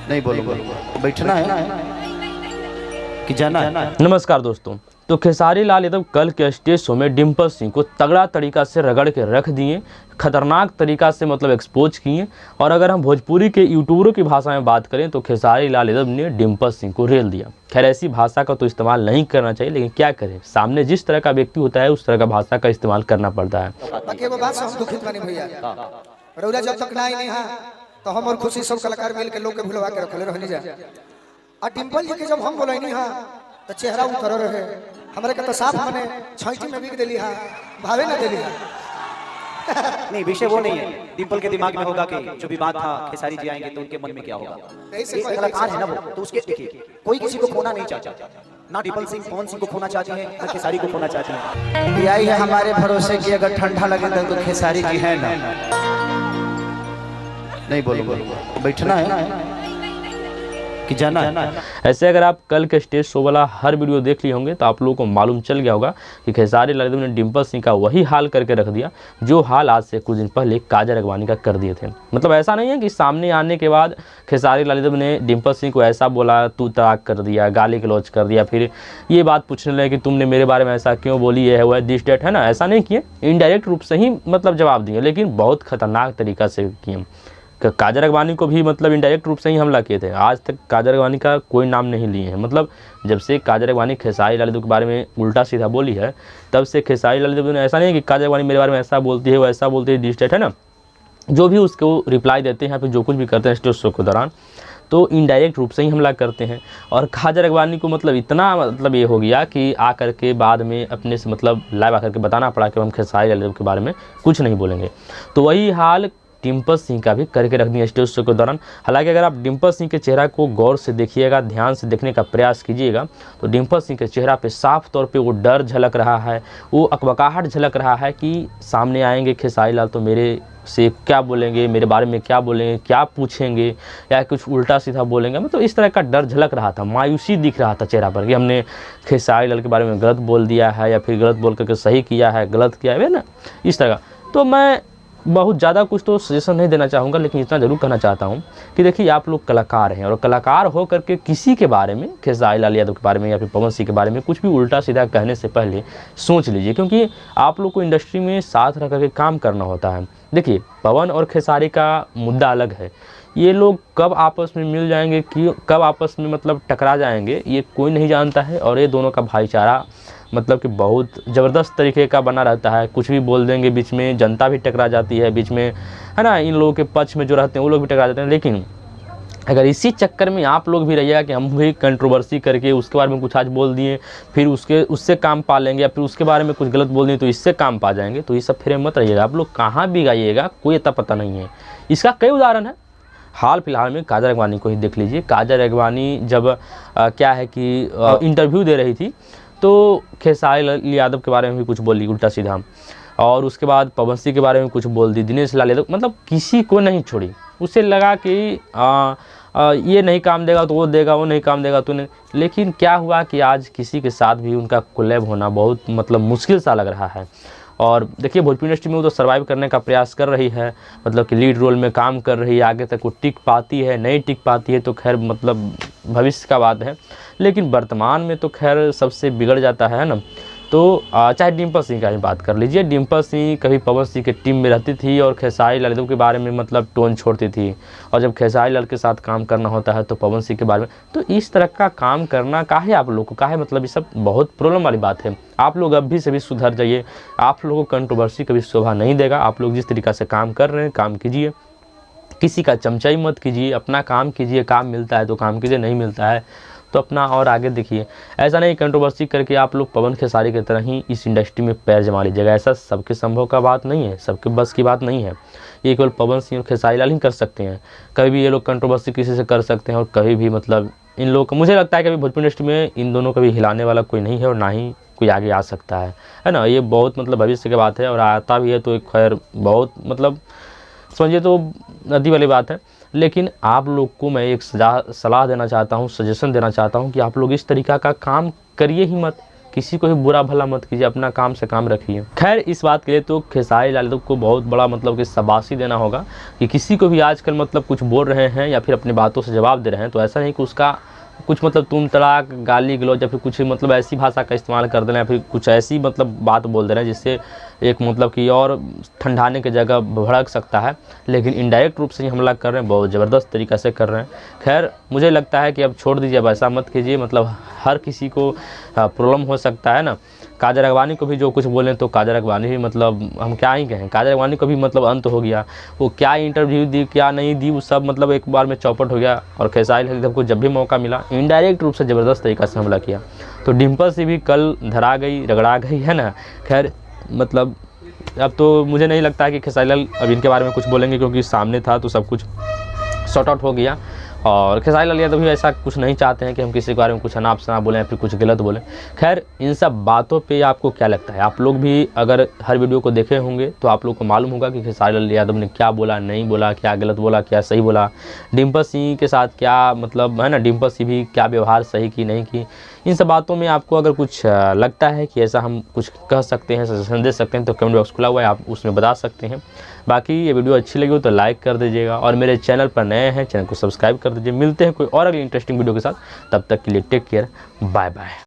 नहीं बोलूँगा, बैठना है कि जाना है। नमस्कार दोस्तों, तो खेसारी लाल यादव कल के स्टेज शो में डिम्पल सिंह को तगड़ा तरीका से रगड़ के रख दिए, खतरनाक तरीका से मतलब एक्सपोज किए। और अगर हम भोजपुरी के यूट्यूबरों की भाषा में बात करें तो खेसारी लाल यादव ने डिम्पल सिंह को रेल दिया। खैर ऐसी भाषा का तो इस्तेमाल नहीं करना चाहिए, लेकिन क्या करें, सामने जिस तरह का व्यक्ति होता है उस तरह का भाषा का इस्तेमाल करना पड़ता है। बाकी वो बात से हम दुखित बनी भैया, रउरा जब तक ना आई नहीं तो हम और खुशी सब कलाकार मिल के लोग के भुलवा के रखले रहनी जा। आ डिम्पल जी के जब हम बोलैनी हां तो चेहरा उतर रहे हमरे के तो साफ मने छैटी में बिक देली हां, भावे ना देली हां। नहीं, विषय वो नहीं है। डिम्पल के दिमाग में होगा कि जो भी बात था खेसारी जी आएंगे तो उनके मन में क्या होगा। ऐसे कलाकार है ना वो, तो उसके देखिए कोई किसी को खोना नहीं चाहता, ना डिम्पल सिंह पवन सिंह को खोना चाहते हैं ना खेसारी को खोना चाहते हैं। यही है हमारे भरोसे की अगर ठंडा लगे तो खेसारी जी है ना। नहीं बोलूँगा, बैठना है कि जाना है। ऐसे अगर आप कल के स्टेज शो वाला हर वीडियो देख लिए होंगे तो आप लोगों को मालूम चल गया होगा कि खेसारी लाल यादव ने डिम्पल सिंह का वही हाल करके रख दिया जो हाल आज से कुछ दिन पहले काजल अगवानी का कर दिए थे। मतलब ऐसा नहीं है कि सामने आने के बाद खेसारी लाल यादव ने डिम्पल सिंह को ऐसा बोला, तू तड़ाक कर दिया, गाली गलौज कर दिया, फिर ये बात पूछने लगे कि तुमने मेरे बारे में ऐसा क्यों बोली, ये है वो है, दिस डेट है ना। ऐसा नहीं किए, इनडायरेक्ट रूप से ही मतलब जवाब दिए, लेकिन बहुत खतरनाक तरीका से किए। काजल अगवानी को भी मतलब इनडायरेक्ट रूप से ही हमला किए थे। आज तक काजल अगवानी का कोई नाम नहीं लिए हैं। मतलब जब से काजल अगवानी खेसारी लाल यादव के बारे में उल्टा सीधा बोली है तब से खेसारी लाल यादव ने ऐसा नहीं कि काजल अगवानी मेरे बारे में ऐसा बोलती है, वो ऐसा बोलती है, डिस्टेट है ना, जो भी उसको रिप्लाई देते हैं फिर जो कुछ भी करते हैं स्टेज शो के दौरान तो इनडायरेक्ट रूप से ही हमला करते हैं। और काजल अगवानी को मतलब इतना मतलब ये हो गया कि आकर के बाद में अपने से मतलब लाइव आकर के बताना पड़ा कि हम खेसारी लाल यादव के बारे में कुछ नहीं बोलेंगे। तो वही हाल डिम्पल सिंह का भी करके रख दिया स्टेज शो के दौरान। हालांकि अगर आप डिम्पल सिंह के चेहरा को गौर से देखिएगा, ध्यान से देखने का प्रयास कीजिएगा तो डिम्पल सिंह के चेहरा पे साफ तौर पे वो डर झलक रहा है, वो अकबकाहट झलक रहा है कि सामने आएंगे खेसारी लाल तो मेरे से क्या बोलेंगे, मेरे बारे में क्या बोलेंगे, क्या पूछेंगे या कुछ उल्टा सीधा बोलेंगे। मतलब इस तरह का डर झलक रहा था, मायूसी दिख रहा था चेहरा पर कि हमने खेसारी लाल के बारे में गलत बोल दिया है या फिर गलत बोल करके सही किया है, गलत किया है ना, इस तरह का। तो मैं बहुत ज़्यादा कुछ तो सजेशन नहीं देना चाहूँगा, लेकिन इतना ज़रूर कहना चाहता हूँ कि देखिए आप लोग कलाकार हैं और कलाकार हो करके किसी के बारे में, खेसारी लाल यादव के बारे में या फिर पवन सिंह के बारे में कुछ भी उल्टा सीधा कहने से पहले सोच लीजिए, क्योंकि आप लोग को इंडस्ट्री में साथ रह करके काम करना होता है। देखिए पवन और खेसारी का मुद्दा अलग है, ये लोग कब आपस में मिल जाएंगे कि कब आपस में मतलब टकरा जाएंगे ये कोई नहीं जानता है। और ये दोनों का भाईचारा मतलब कि बहुत ज़बरदस्त तरीके का बना रहता है। कुछ भी बोल देंगे बीच में जनता भी टकरा जाती है, बीच में है ना, इन लोगों के पक्ष में जो रहते हैं वो लोग भी टकरा जाते हैं। लेकिन अगर इसी चक्कर में आप लोग भी रहिएगा कि हम भी कंट्रोवर्सी करके उसके बारे में कुछ आज बोल दिए फिर उससे काम पा लेंगे या फिर उसके बारे में कुछ गलत बोल दिए तो इससे काम पा जाएंगे, तो ये सब फिर मत रहिएगा। आप लोग कहाँ भी गाइएगा कोई इतना पता नहीं है। इसका कई उदाहरण है, हाल फिलहाल में काजल अगवानी को ही देख लीजिए। काजल अगवानी जब क्या है कि इंटरव्यू दे रही थी तो खेसारी लाल यादव के बारे में भी कुछ बोली उल्टा सीधा, और उसके बाद पवन सिंह के बारे में कुछ बोल दी, दिनेश लाल यादव, मतलब किसी को नहीं छोड़ी। उसे लगा कि ये नहीं काम देगा तो वो देगा, वो नहीं काम देगा तो नहीं। लेकिन क्या हुआ कि आज किसी के साथ भी उनका कोलैब होना बहुत मतलब मुश्किल सा लग रहा है। और देखिए भोजपुरी इंडस्ट्री में वो तो सर्वाइव करने का प्रयास कर रही है, मतलब कि लीड रोल में काम कर रही है, आगे तक वो टिक पाती है नहीं टिक पाती है तो खैर मतलब भविष्य का बात है। लेकिन वर्तमान में तो खैर सबसे बिगड़ जाता है ना। तो चाहे डिम्पल सिंह का ही बात कर लीजिए, डिम्पल सिंह कभी पवन सिंह के टीम में रहती थी और खेसारी लाल यादव के बारे में मतलब टोन छोड़ती थी, और जब खेसारी लाल के साथ काम करना होता है तो पवन सिंह के बारे में, तो इस तरह का काम करना काहे आप लोग को, काहे मतलब ये सब बहुत प्रॉब्लम वाली बात है। आप लोग अभी से भी सुधर जाइए, आप लोगों को कंट्रोवर्सी कभी शोभा नहीं देगा। आप लोग जिस तरीक़ा से काम कर रहे हैं काम कीजिए, किसी का चमचाई मत कीजिए, अपना काम कीजिए, काम मिलता है तो काम कीजिए, नहीं मिलता है तो अपना और आगे देखिए। ऐसा नहीं कंट्रोवर्सी करके आप लोग पवन खेसारी की तरह ही इस इंडस्ट्री में पैर जमा लीजिएगा, ऐसा सबके संभव का बात नहीं है, सबके बस की बात नहीं है। ये केवल पवन सिंह और खेसारी लाल ही कर सकते हैं। कभी भी ये लोग कंट्रोवर्सी किसी से कर सकते हैं और कभी भी मतलब इन लोगों को, मुझे लगता है कि अभी भोजपुरी इंडस्ट्री में इन दोनों को भी हिलाने वाला कोई नहीं है और ना ही कोई आगे आ सकता है ना। ये बहुत मतलब भविष्य की बात है और आता भी है तो खैर बहुत मतलब समझिए तो नदी वाली बात है। लेकिन आप लोग को मैं एक सलाह देना चाहता हूँ, सजेशन देना चाहता हूँ कि आप लोग इस तरीक़ा का काम करिए ही मत। किसी को भी बुरा भला मत कीजिए, अपना काम से काम रखिए। खैर इस बात के लिए तो खेसारी लाल यादव को बहुत बड़ा मतलब कि शाबाशी देना होगा कि किसी को भी आजकल मतलब कुछ बोल रहे हैं या फिर अपनी बातों से जवाब दे रहे हैं तो ऐसा नहीं कि उसका कुछ मतलब तुम तड़ाक गाली गलौज या फिर कुछ मतलब ऐसी भाषा का इस्तेमाल कर दे रहे हैं या फिर कुछ ऐसी मतलब बात बोल दे रहे हैं जिससे एक मतलब कि और ठंडाने की जगह भड़क सकता है, लेकिन इनडायरेक्ट रूप से ही हमला कर रहे हैं, बहुत ज़बरदस्त तरीक़ा से कर रहे हैं। खैर मुझे लगता है कि अब छोड़ दीजिए, अब ऐसा मत कीजिए, मतलब हर किसी को प्रॉब्लम हो सकता है ना। काजल राघवानी को भी जो कुछ बोलें तो काजल राघवानी भी मतलब हम क्या ही कहें, काजल राघवानी को भी मतलब अंत हो गया, वो क्या इंटरव्यू दी क्या नहीं दी वो सब मतलब एक बार में चौपट हो गया। और खेसारी लाल यादव को जब भी मौका मिला इनडायरेक्ट रूप से ज़बरदस्त तरीक़ा से हमला किया। तो डिम्पल से भी कल धरा गई रगड़ा गई है ना। खैर मतलब अब तो मुझे नहीं लगता है कि खेसारी लाल अब इनके बारे में कुछ बोलेंगे, क्योंकि सामने था तो सब कुछ सॉर्ट आउट हो गया। और खेसारी लाल यादव भी ऐसा कुछ नहीं चाहते हैं कि हम किसी के बारे में कुछ अनाप शनाप बोलें या फिर कुछ गलत बोलें। खैर इन सब बातों पे आपको क्या लगता है? आप लोग भी अगर हर वीडियो को देखे होंगे तो आप लोग को मालूम होगा कि खेसारी लाल यादव ने क्या बोला, नहीं बोला, क्या गलत बोला, क्या सही बोला, डिम्पल सिंह के साथ क्या मतलब है ना, डिम्पल सिंह भी क्या व्यवहार सही की नहीं की। इन सब बातों में आपको अगर कुछ लगता है कि ऐसा हम कुछ कह सकते हैं, सजेशन दे सकते हैं तो कमेंट बॉक्स खुला हुआ है, आप उसमें बता सकते हैं। बाकी ये वीडियो अच्छी लगी हो तो लाइक कर दीजिएगा और मेरे चैनल पर नए हैं चैनल को सब्सक्राइब कर दीजिए। मिलते हैं कोई और अगली इंटरेस्टिंग वीडियो के साथ, तब तक के लिए टेक केयर, बाय बाय।